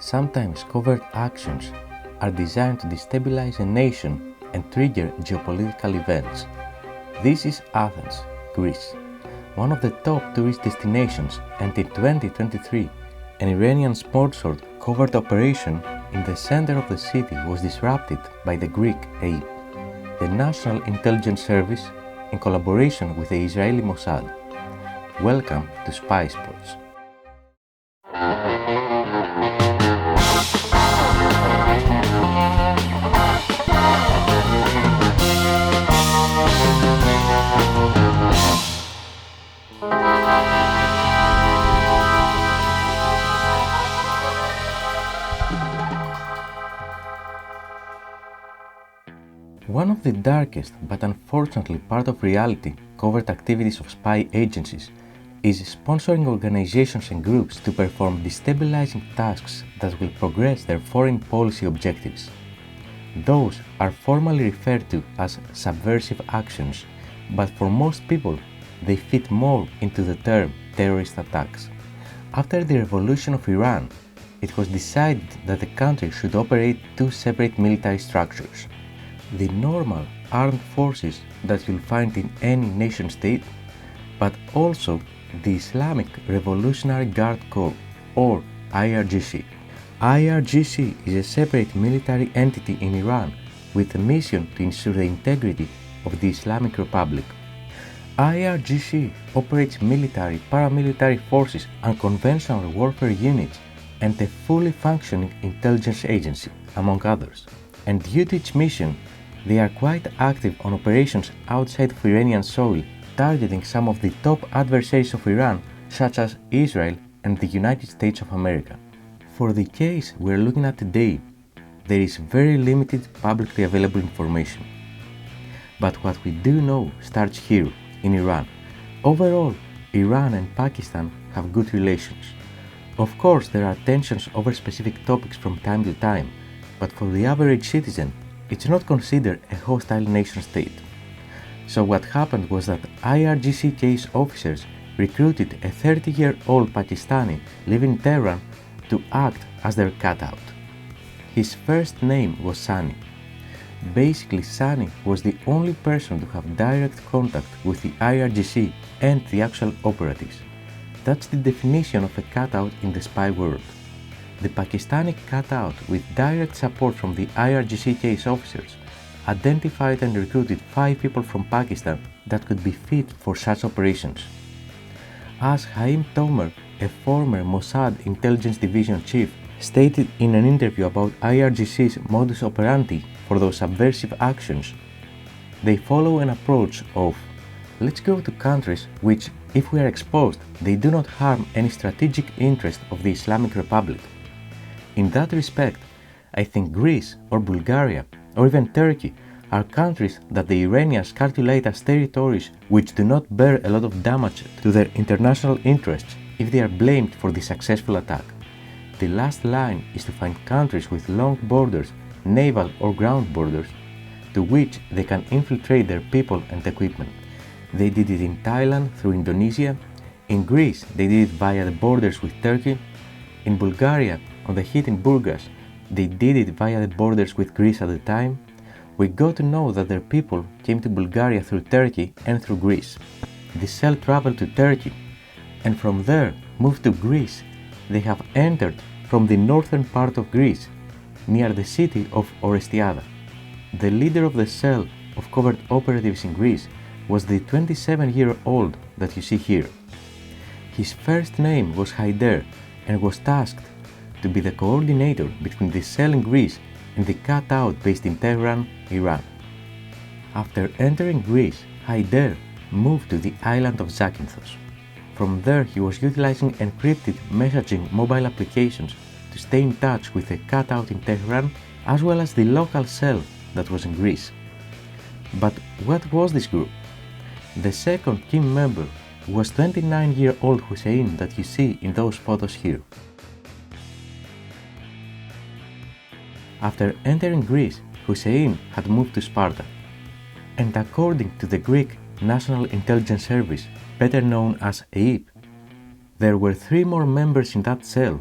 Sometimes covert actions are designed to destabilize a nation and trigger geopolitical events. This is Athens, Greece, one of the top tourist destinations, and in 2023, an Iranian-sponsored covert operation in the center of the city was disrupted by the Greek AIP, the National Intelligence Service, in collaboration with the Israeli Mossad. Welcome to Spy Sports. One of the darkest but unfortunately part of reality covert activities of spy agencies is sponsoring organizations and groups to perform destabilizing tasks that will progress their foreign policy objectives. Those are formally referred to as subversive actions, but for most people they fit more into the term terrorist attacks. After the revolution of Iran, it was decided that the country should operate two separate military structures: the normal armed forces that you'll find in any nation state, but also the Islamic Revolutionary Guard Corps, or IRGC. IRGC is a separate military entity in Iran with a mission to ensure the integrity of the Islamic Republic. IRGC operates military, paramilitary forces, unconventional warfare units, and a fully functioning intelligence agency, among others. And due to its mission, they are quite active on operations outside of Iranian soil, targeting some of the top adversaries of Iran, such as Israel and the United States of America. For the case we are looking at today, there is very limited publicly available information. But what we do know starts here, in Iran. Overall, Iran and Pakistan have good relations. Of course, there are tensions over specific topics from time to time, but for the average citizen, it's not considered a hostile nation state. So what happened was that IRGC case officers recruited a 30-year-old Pakistani living in Tehran to act as their cutout. His first name was Sani. Basically, Sani was the only person to have direct contact with the IRGC and the actual operatives. That's the definition of a cutout in the spy world. The Pakistani cutout, with direct support from the IRGC case officers, identified and recruited 5 people from Pakistan that could be fit for such operations. As Haim Tomer, a former Mossad intelligence division chief, stated in an interview about IRGC's modus operandi for those subversive actions, they follow an approach of, let's go to countries which, if we are exposed, they do not harm any strategic interest of the Islamic Republic. In that respect, I think Greece or Bulgaria or even Turkey are countries that the Iranians calculate as territories which do not bear a lot of damage to their international interests if they are blamed for the successful attack. The last line is to find countries with long borders, naval or ground borders, to which they can infiltrate their people and equipment. They did it in Thailand through Indonesia, in Greece they did it via the borders with Turkey, in Bulgaria on the hit in Burgas, they did it via the borders with Greece at the time. We got to know that their people came to Bulgaria through Turkey and through Greece. The cell traveled to Turkey, and from there moved to Greece. They have entered from the northern part of Greece, near the city of Orestiada. The leader of the cell of covert operatives in Greece was the 27-year-old that you see here. His first name was Haider and was tasked to be the coordinator between the cell in Greece and the cutout based in Tehran, Iran. After entering Greece, Haider moved to the island of Zakynthos. From there he was utilizing encrypted messaging mobile applications to stay in touch with the cutout in Tehran as well as the local cell that was in Greece. But what was this group? The second key member was 29-year-old Hussein that you see in those photos here. After entering Greece, Hussein had moved to Sparta. And according to the Greek National Intelligence Service, better known as AIP, there were 3 more members in that cell,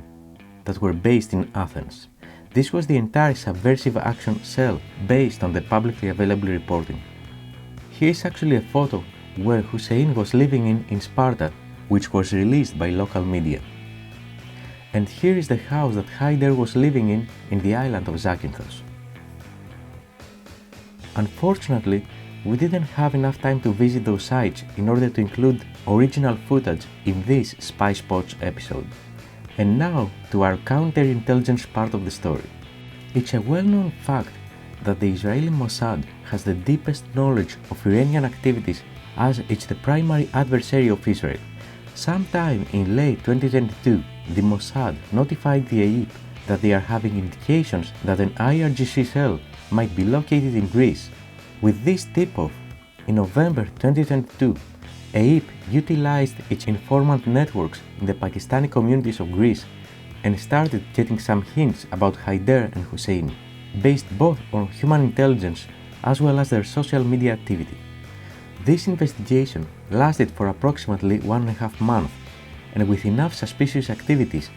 that were based in Athens. This was the entire subversive action cell based on the publicly available reporting. Here is actually a photo where Hussein was living in Sparta, which was released by local media. And here is the house that Haider was living in the island of Zakynthos. Unfortunately, we didn't have enough time to visit those sites in order to include original footage in this Spy Spots episode. And now to our counterintelligence part of the story. It's a well-known fact that the Israeli Mossad has the deepest knowledge of Iranian activities as it's the primary adversary of Israel. Sometime in late 2022, the Mossad notified the EIP that they are having indications that an IRGC cell might be located in Greece. With this tip-off, in November 2022, EIP utilized its informant networks in the Pakistani communities of Greece and started getting some hints about Haider and Hussein, based both on human intelligence as well as their social media activity. This investigation lasted for approximately 1.5 months, and with enough suspicious activities,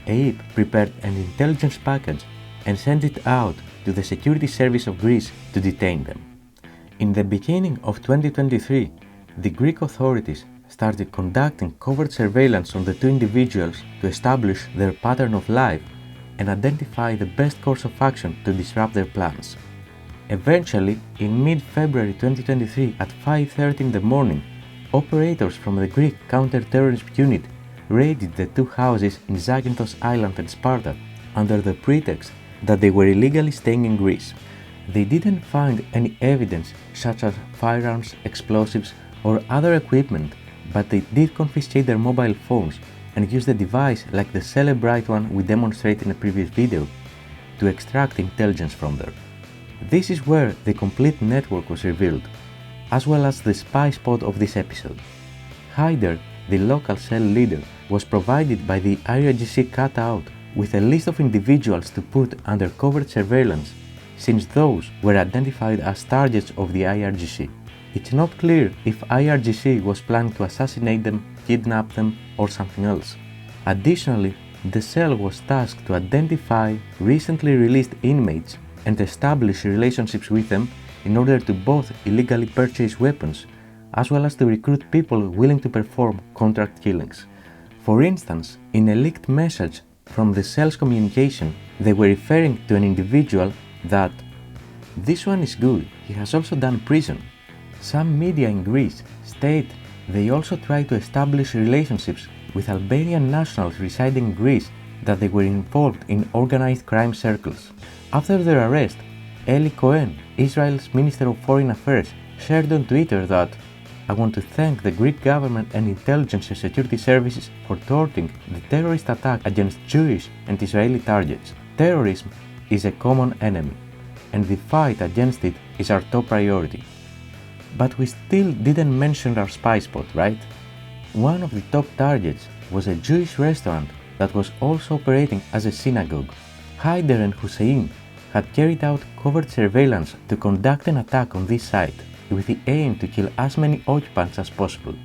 EIP prepared an intelligence package and sent it out to the Security Service of Greece to detain them. In the beginning of 2023, the Greek authorities started conducting covert surveillance on the two individuals to establish their pattern of life and identify the best course of action to disrupt their plans. Eventually, in mid-February 2023 at 5:30 in the morning, operators from the Greek counter-terrorism unit raided the two houses in Zakynthos Island and Sparta under the pretext that they were illegally staying in Greece. They didn't find any evidence such as firearms, explosives, or other equipment, but they did confiscate their mobile phones and use the device like the Celebrite one we demonstrated in a previous video to extract intelligence from there. This is where the complete network was revealed, as well as the spy spot of this episode. Haider, the local cell leader, was provided by the IRGC cutout with a list of individuals to put under covert surveillance, since those were identified as targets of the IRGC. It's not clear if IRGC was planning to assassinate them, kidnap them, or something else. Additionally, the cell was tasked to identify recently released inmates and establish relationships with them in order to both illegally purchase weapons as well as to recruit people willing to perform contract killings. For instance, in a leaked message from the cell's communication, they were referring to an individual that "this one is good, he has also done prison." Some media in Greece state they also tried to establish relationships with Albanian nationals residing in Greece that they were involved in organized crime circles. After their arrest, Eli Cohen, Israel's Minister of Foreign Affairs, shared on Twitter that "I want to thank the Greek government and intelligence and security services for thwarting the terrorist attack against Jewish and Israeli targets. Terrorism is a common enemy, and the fight against it is our top priority." But we still didn't mention our spy spot, right? One of the top targets was a Jewish restaurant that was also operating as a synagogue. Haider and Hussein had carried out covert surveillance to conduct an attack on this site with the aim to kill as many occupants as possible.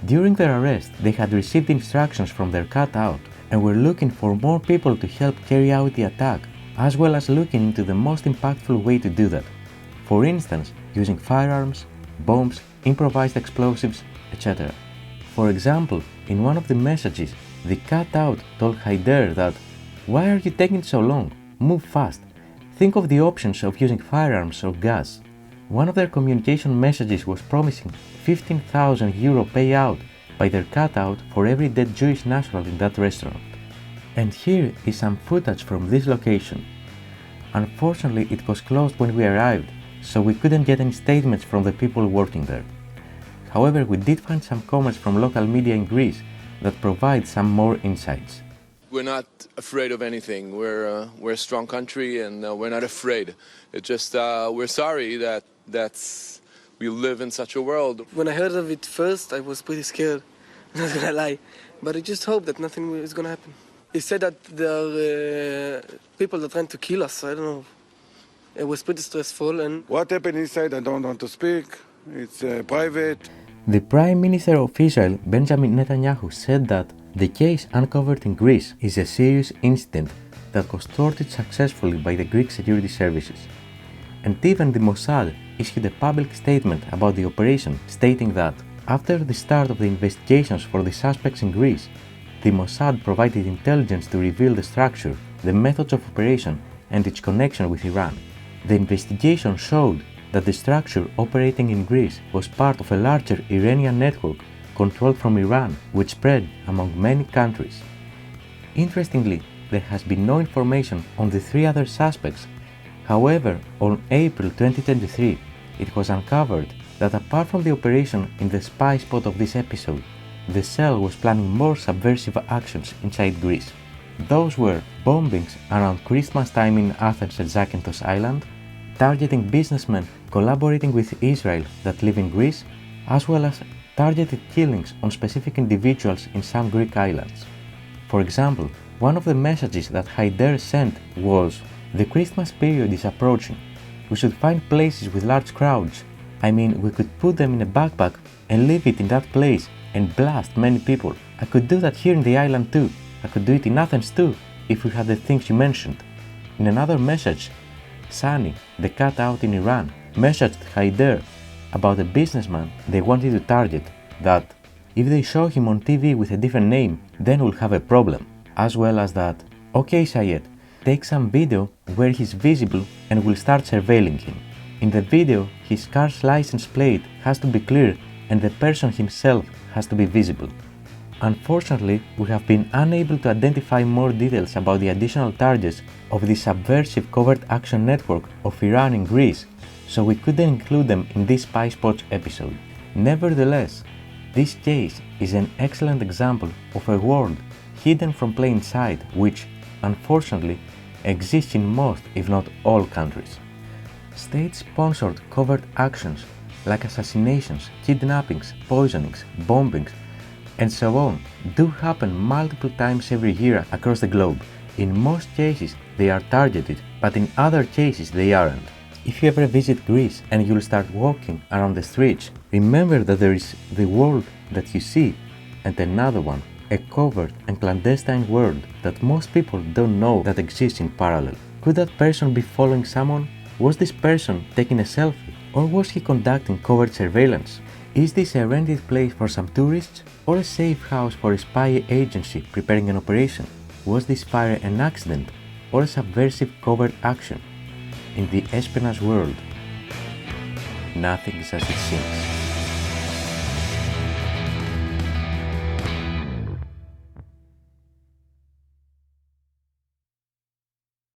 During their arrest, they had received instructions from their cutout and were looking for more people to help carry out the attack, as well as looking into the most impactful way to do that. For instance, using firearms, bombs, improvised explosives, etc. For example, in one of the messages, the cutout told Haider that "Why are you taking so long? Move fast. Think of the options of using firearms or gas." One of their communication messages was promising €15,000 payout by their cutout for every dead Jewish national in that restaurant. And here is some footage from this location. Unfortunately, it was closed when we arrived, so we couldn't get any statements from the people working there. However, we did find some comments from local media in Greece that provide some more insights. We're not afraid of anything. We're a strong country, and we're not afraid. It's just we're sorry that we live in such a world. When I heard of it first, I was pretty scared. I'm not gonna lie, but I just hope that nothing is gonna happen. He said that there are people that are trying to kill us. I don't know. It was pretty stressful. And what happened inside, I don't want to speak. It's private. The Prime Minister of Israel, Benjamin Netanyahu, said that The case uncovered in Greece is a serious incident that was thwarted successfully by the Greek security services. And even the Mossad issued a public statement about the operation, stating that after the start of the investigations for the suspects in Greece, the Mossad provided intelligence to reveal the structure, the methods of operation, and its connection with Iran. The investigation showed that the structure operating in Greece was part of a larger Iranian network controlled from Iran, which spread among many countries. Interestingly, there has been no information on the 3 other suspects. However, on April 2023, it was uncovered that apart from the operation in the spy spot of this episode, the cell was planning more subversive actions inside Greece. Those were bombings around Christmas time in Athens and Zakynthos Island, targeting businessmen collaborating with Israel that live in Greece, as well as targeted killings on specific individuals in some Greek islands. For example, one of the messages that Haider sent was, "The Christmas period is approaching. We should find places with large crowds. I mean, we could put them in a backpack and leave it in that place and blast many people. I could do that here in the island too. I could do it in Athens too, if we had the things you mentioned." In another message, Sani, the cutout in Iran, messaged Haider about a businessman they wanted to target, that if they show him on TV with a different name, then we'll have a problem. As well as that, "Okay Sayed, take some video where he's visible and we'll start surveilling him. In the video, his car's license plate has to be clear and the person himself has to be visible." Unfortunately, we have been unable to identify more details about the additional targets of the subversive covert action network of Iran in Greece, so we couldn't include them in this Spy Spots episode. Nevertheless, this case is an excellent example of a world hidden from plain sight which, unfortunately, exists in most, if not all, countries. State-sponsored covert actions like assassinations, kidnappings, poisonings, bombings, and so on do happen multiple times every year across the globe. In most cases they are targeted, but in other cases they aren't. If you ever visit Greece and you'll start walking around the streets, remember that there is the world that you see and another one, a covert and clandestine world that most people don't know that exists in parallel. Could that person be following someone? Was this person taking a selfie? Or was he conducting covert surveillance? Is this a rented place for some tourists, or a safe house for a spy agency preparing an operation? Was this fire an accident, or a subversive covert action? In the espionage world, nothing is as it seems.